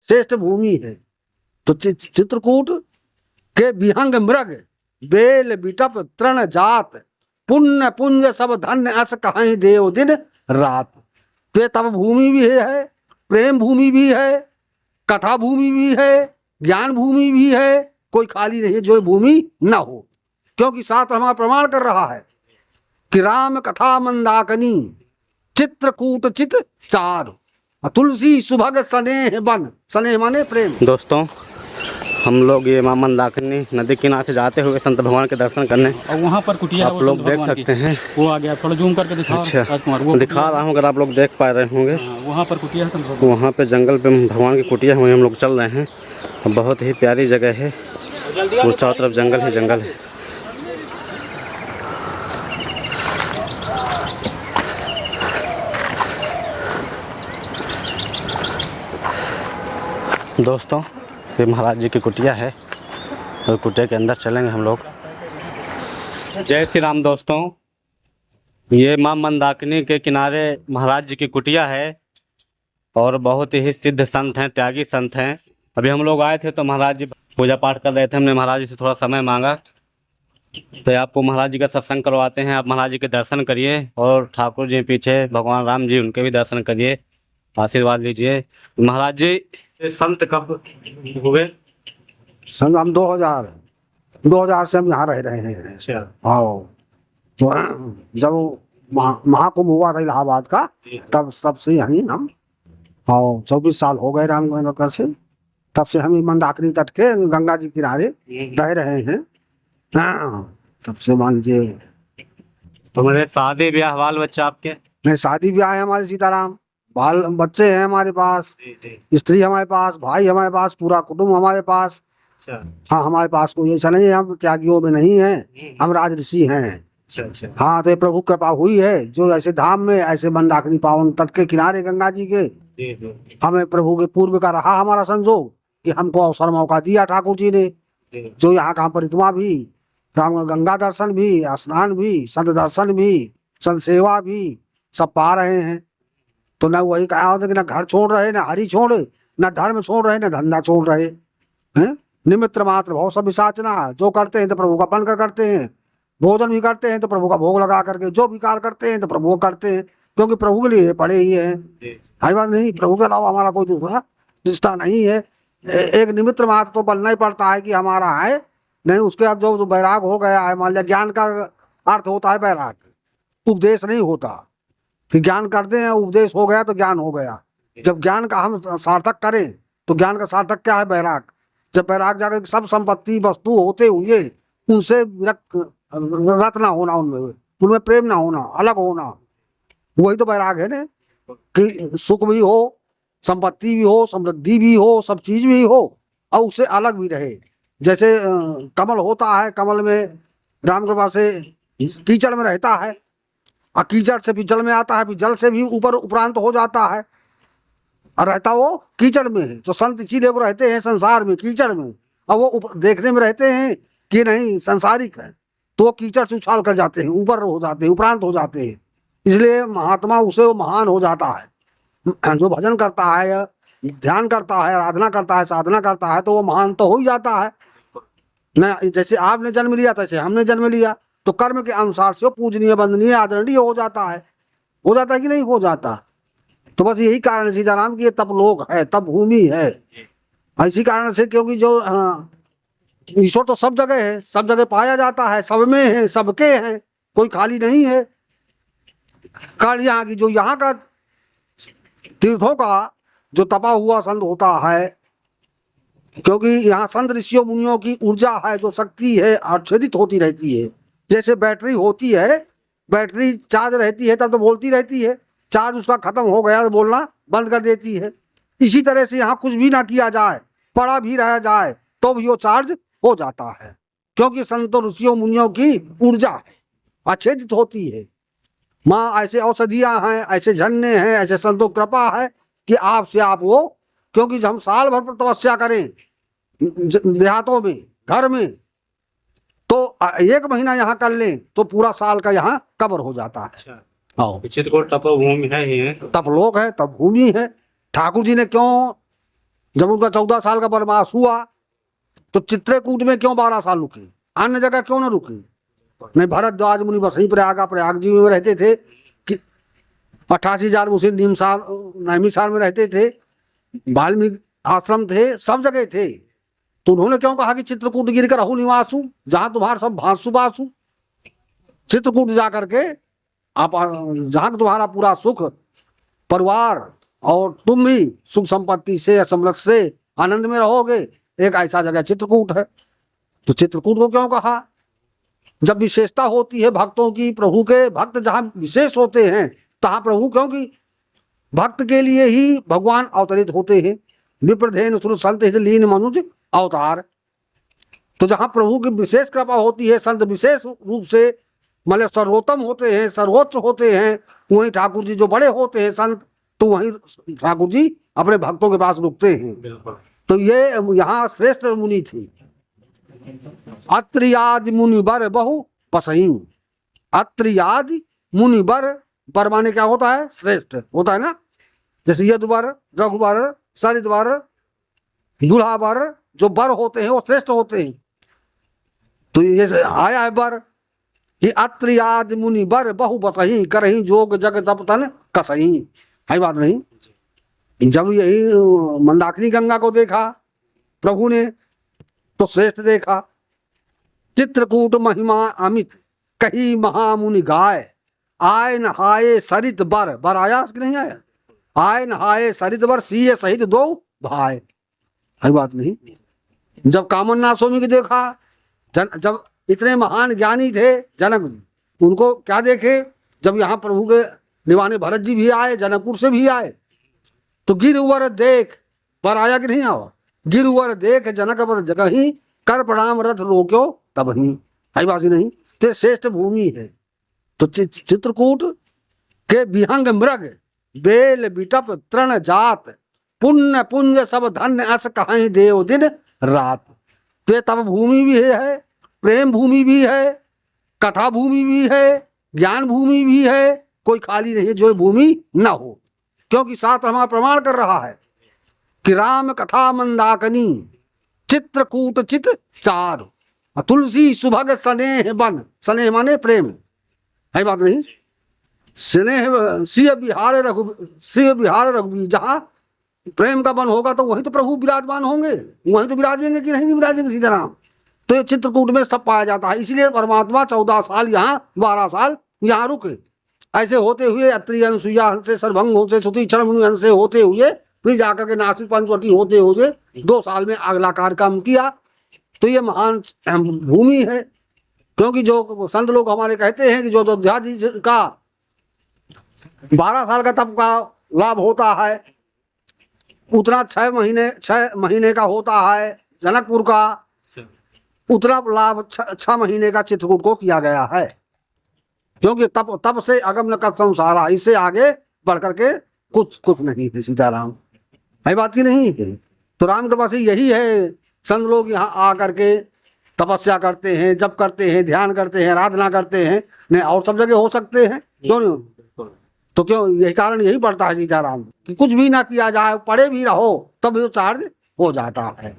श्रेष्ठ भूमि है। तो चित्रकूट के विहंग मृग बेल बिटप तृण जात, पुण्य पुंज सब धन्य अस कहीं देव दिन रात। तो ये तप भूमि भी है, प्रेम भूमि भी है, कथा भूमि भी है, ज्ञान भूमि भी है। कोई खाली नहीं है जो भूमि न हो, क्योंकि शास्त्र हमारा प्रमाण कर रहा है कि राम कथा मंदाकिनी चित्रकूट चित चार, तुलसी सुभग स्नेह बन। स्नेह माने प्रेम। दोस्तों, हम लोग ये मां मंदाकिनी नदी किनारे से जाते हुए संत भगवान के दर्शन करने, और वहाँ पर कुटिया आप लोग देख सकते हैं। वो आ गया, थोड़ा जूम करके दिखा। अच्छा, वो दिखा रहा हूँ, अगर आप लोग देख पा रहे होंगे। वहाँ पर कुटिया है, वहाँ पे जंगल पे भगवान की कुटिया है, वहीं हम लोग चल रहे हैं। बहुत ही प्यारी जगह है, वो चारों तरफ जंगल ही जंगल है। दोस्तों, ये महाराज जी की कुटिया है और कुटिया के अंदर चलेंगे हम लोग। जय श्री राम। दोस्तों, ये मां मंदाकिनी के किनारे महाराज जी की कुटिया है और बहुत ही सिद्ध संत हैं, त्यागी संत हैं। अभी हम लोग आए थे तो महाराज जी पूजा पाठ कर रहे थे। हमने महाराज जी से थोड़ा समय मांगा, तो आपको महाराज जी का सत्संग करवाते हैं। आप महाराज जी के दर्शन करिए और ठाकुर जी पीछे भगवान राम जी, उनके भी दर्शन करिए, आशीर्वाद लीजिए। महाराज जी संत कब हुए? सन हम 2000 से हम यहाँ रह रहे हैं। अच्छा। हाँ, तो जब महाकुंभ हुआ था इलाहाबाद का, तब से यहीं हम, हाँ 24 साल हो गए रामनगर से। तब से हम मंदाकिनी तट के गंगा जी किनारे रह रहे हैं। हाँ, तब से मान लीजिए। तो मेरे शादी ब्याह बाल बच्चा आपके? नहीं, शादी ब्याह है हमारे, सीताराम। बाल बच्चे हैं हमारे पास, स्त्री हमारे पास, भाई हमारे पास, पूरा कुटुंब हमारे पास। हाँ, हमारे पास कोई ऐसा नहीं है, हम त्यागियों में नहीं हैं, हम राज ऋषि हैं। हाँ, तो ये प्रभु कृपा हुई है, जो ऐसे धाम में, ऐसे मंदाकिनी पावन तट के किनारे गंगा जी के, हमें प्रभु के पूर्व का रहा हमारा संजोग कि हमको अवसर मौका दिया ठाकुर जी ने, जो यहाँ का परिक्रमा भी, राम गंगा दर्शन भी, स्नान भी, संत दर्शन भी, संत सेवा भी सब पा रहे हैं। तो न वही कहा होता कि न घर छोड़ रहे, न हरि छोड़, न धर्म छोड़ रहे, न धंधा छोड़ रहे हैं। निमित्र मात्र भाव सब विसाचना, जो करते हैं तो प्रभु का बनकर करते हैं, भोजन भी करते हैं तो प्रभु का भोग लगा करके, जो विकार करते हैं तो प्रभु को करते हैं, क्योंकि प्रभु के लिए पड़े ही हैं। हर बात नहीं, प्रभु के अलावा हमारा कोई दूसरा रिश्ता नहीं है। एक निमित्र मात्र तो बनना ही पड़ता है कि हमारा है, नहीं उसके अब जो बैराग हो गया है, मान लिया ज्ञान का अर्थ होता है बैराग, उपदेश नहीं होता कि ज्ञान करते हैं, उपदेश हो गया तो ज्ञान हो गया। जब ज्ञान का हम सार्थक करें तो ज्ञान का सार्थक क्या है? बैराग। जब बैराग जाकर सब संपत्ति वस्तु होते हुए उनसे रत ना होना, उनमें प्रेम ना होना, अलग होना, वही तो बैराग है ना। कि सुख भी हो, संपत्ति भी हो, समृद्धि भी हो, सब चीज भी हो, और उससे अलग भी रहे। जैसे कमल होता है, कमल में राम कृपा से कीचड़ में रहता है, और कीचड़ से भी जल में आता है, फिर जल से भी ऊपर उपरांत हो जाता है, और रहता वो कीचड़ में है। तो संत इसीलिए वो रहते हैं संसार में, कीचड़ में, और वो देखने में रहते हैं कि नहीं संसारिक है, तो वो कीचड़ से उछाल कर जाते हैं, ऊपर हो जाते हैं, उपरांत हो जाते हैं। इसलिए महात्मा उसे वो महान हो जाता है। जो भजन करता है, ध्यान करता है, आराधना करता है, साधना करता है, तो वो महान तो हो ही जाता है न। जैसे आपने जन्म लिया तैसे हमने जन्म लिया, तो कर्म के अनुसार से वो पूजनीय, वंदनीय, आदरणीय हो जाता है कि नहीं हो जाता। तो बस यही कारण सीताराम की ये तप लोक है, तप भूमि है। इसी कारण से, क्योंकि जो ईश्वर तो सब जगह है, सब जगह पाया जाता है, सब में है, सबके हैं, कोई खाली नहीं है। कारण यहाँ की, जो यहाँ का तीर्थों का जो तपा हुआ संत होता है, क्योंकि यहाँ संत ऋषियों मुनियों की ऊर्जा है, जो शक्ति है, आच्छादित होती रहती है। जैसे बैटरी होती है, बैटरी चार्ज रहती है तब तो बोलती रहती है, चार्ज उसका खत्म हो गया तो बोलना बंद कर देती है। इसी तरह से यहाँ कुछ भी ना किया जाए, पड़ा भी रह जाए, तो भी वो चार्ज हो जाता है, क्योंकि संतों ऋषियों मुनियों की ऊर्जा है, अच्छेदित होती है। माँ ऐसे औषधियाँ हैं, ऐसे झरने हैं, ऐसे संतों कृपा है कि आपसे आप वो, क्योंकि जब हम साल भर पर तपस्या करें देहातों में, घर में, तो 1 महीना यहाँ कर लें तो पूरा साल का यहाँ कवर हो जाता है। चित्रकूट तपोभूमि है ही है, तप लोक है, तप भूमि है। ठाकुर जी ने क्यों जब उनका 14 साल का वनवास हुआ तो चित्रकूट में क्यों 12 साल रुके, अन्य जगह क्यों न रुके? नहीं, भरद्वाज मुनि बस ही प्रयाग जी में रहते थे कि 88,000 मुस्लिम नैमिषारण्य में रहते थे, वाल्मीकि आश्रम थे, सब जगह थे। तो उन्होंने क्यों कहा कि चित्रकूट गिर कर रहू निवासू, जहां तुम्हारा सब भांसु बासु? चित्रकूट जा करके आप जहां तुम्हारा पूरा सुख परिवार और तुम भी सुख संपत्ति से समृद्धि से आनंद में रहोगे, एक ऐसा जगह चित्रकूट है। तो चित्रकूट को क्यों कहा? जब विशेषता होती है भक्तों की, प्रभु के भक्त जहां विशेष होते हैं तहां प्रभु, क्योंकि भक्त के लिए ही भगवान अवतरित होते हैं। विप्रधेन सुर संत हित लीन मनुज अवतार। तो जहां प्रभु की विशेष कृपा होती है, संत विशेष रूप से मतलब सर्वोत्तम होते हैं, सर्वोच्च होते हैं, वहीं ठाकुर जी जो बड़े होते हैं संत, तो वहीं ठाकुर जी अपने भक्तों के पास रुकते हैं। तो ये यहाँ श्रेष्ठ मुनि थे। अत्रियादि मुनि बर बहु पसई। अत्रियादि मुनि बर माने क्या होता है? श्रेष्ठ होता है ना। जैसे यदुवर, रघुवर, सरितवर, दुल्हावर, जो बर होते हैं वो श्रेष्ठ होते हैं। तो ये आया है बर कि अत्रियादि मुनि बर बहु बसही, करही जोग जग तप तन कसही। है बात नहीं? जब यही मंदाकिनी गंगा को देखा प्रभु ने तो श्रेष्ठ देखा। चित्रकूट महिमा अमित कही महामुनि गाय, आय नहाए सरित बर आया कि नहीं आया? आय नहाए सरित बर सीए सहित दो भाई। है बात नहीं? जब कामन्ना स्वामी को देखा, जब इतने महान ज्ञानी थे जनक जी, उनको क्या देखे? जब यहाँ प्रभु के दीवाने भरत जी भी आए, जनकपुर से भी आए, तो गिरवर देख पर आया कि नहीं आवा? गिरवर देख जनक पर जगह ही, कर प्रणाम रथ रोक्यो तब ही। है बात नहीं? ते श्रेष्ठ भूमि है। तो चित्रकूट के विहंग मृग बेल बिटप तृण जात, पुण्य पुंज सब धन्य अस कहीं देव दिन रात। तो तब भूमि भी है, प्रेम भूमि भी है, कथा भूमि भी है, ज्ञान भूमि भी है, कोई खाली नहीं है जो भूमि ना हो। क्योंकि साथ हमारा प्रमाण कर रहा है कि राम कथा मंदाकिनी चित्रकूट चित चार, तुलसी सुभग स्नेह बन। स्नेह माने प्रेम। है बात नहीं? स्नेह सिय विहार रघुबीर, जहाँ प्रेम का वन होगा तो वहीं तो प्रभु विराजमान होंगे, वहीं तो विराजेंगे कि नहीं विराजेंगे सीताराम। तो ये चित्रकूट में सब पाया जाता है। इसलिए परमात्मा 14 साल यहाँ, 12 साल यहाँ रुके। ऐसे होते हुए अत्रि अनुसुईया से, सर्वभंग से, सुतीक्षण मुनि से होते हुए फिर जाकर के नासिक पंचवटी होते हुए 2 साल में अगला कार्यक्रम किया। तो ये महान भूमि है। क्योंकि जो संत लोग हमारे कहते हैं कि जो अयोध्या जी का 12 साल का तप का लाभ होता है, उतना 6 महीने का होता है जनकपुर का, उतना लाभ 6 महीने का चित्रकूट को किया गया है। क्योंकि तब से अगम न का संसारा, इससे आगे बढ़ करके कुछ नहीं है सीताराम। है बात की नहीं है? तो राम कृपा से यही है, संत लोग यहाँ आ करके तपस्या करते हैं, जप करते हैं, ध्यान करते हैं, आराधना करते हैं। नहीं और सब जगह हो सकते हैं, क्यों नहीं? तो क्यों, यही कारण यही पड़ता है सीताराम कि कुछ भी ना किया जाए, पड़े भी रहो तब चार्ज हो जाता है।